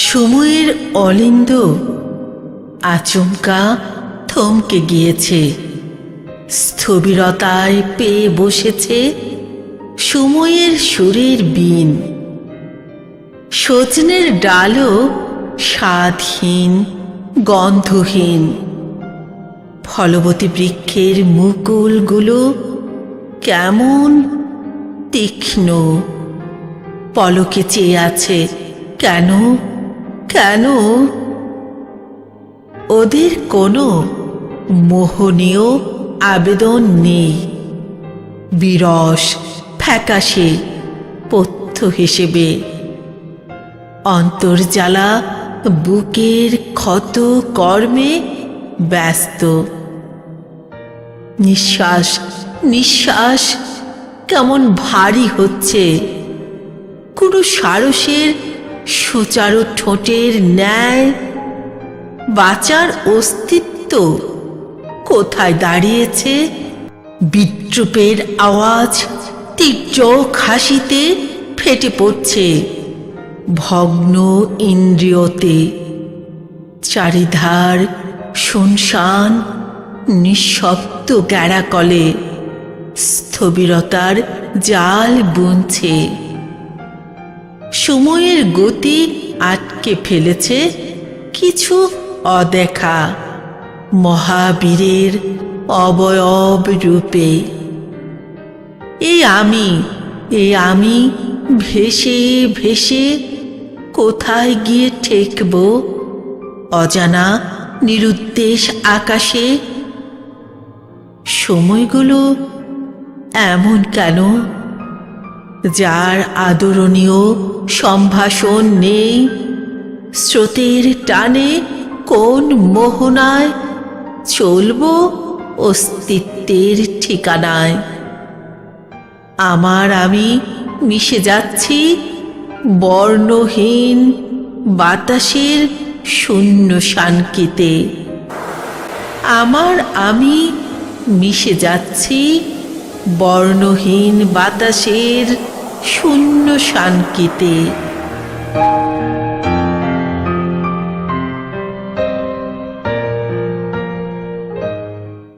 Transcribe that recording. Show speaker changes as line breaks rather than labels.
সময়ের অলিন্দ আচমকা থমকে গিয়েছে, স্থবিরতায় পেয়ে বসেছে সময়ের সুরের বীণ। সজনের ডালও স্বাদহীন, গন্ধহীন। ফলবতী বৃক্ষের মুকুলগুলো কেমন তীক্ষ্ণ, পলকে চেয়ে আছে। কেন কেন? ওদের কোনো মোহনীয় আবেদন নেই। বিরস ফ্যাকাশে পথ্য হিসেবে অন্তর্জ্বালা বুকের ক্ষত কর্মে ব্যস্ত। নিঃশ্বাস নিঃশ্বাস কেমন ভারী হচ্ছে। কোনো সারসের সুচারু ঠোঁটের ন্যায় বাঁচার অস্তিত্ব কোথায় দাঁড়িয়েছে? বিদ্রূপের আওয়াজ তীর্য হাসিতে ফেটে পড়ছে ভগ্ন ইন্দ্রিয়তে। চারিধার শুনশান নিঃশব্দ গ্যাড়াকলে স্থবিরতার জাল বুনছে। সময়ের গতি আটকে ফেলেছে কিছু অদেখা মহাবীরের অবয়ব রূপে। এই আমি ভেসে ভেসে কোথায় গিয়ে ঠেকব অজানা নিরুদ্দেশ আকাশে? সময়গুলো এমন কেন? যার আদরণীয় সম্ভাষণ নেই, স্রোতের টানে কোন মোহনায় চলব অস্তিত্বের ঠিকানায়? আমি মিশে যাচ্ছি বর্ণহীন বাতাসের শূন্য শানকিতে। আমি মিশে যাচ্ছি বর্ণহীন বাতাসের শূন্য শানকিতে।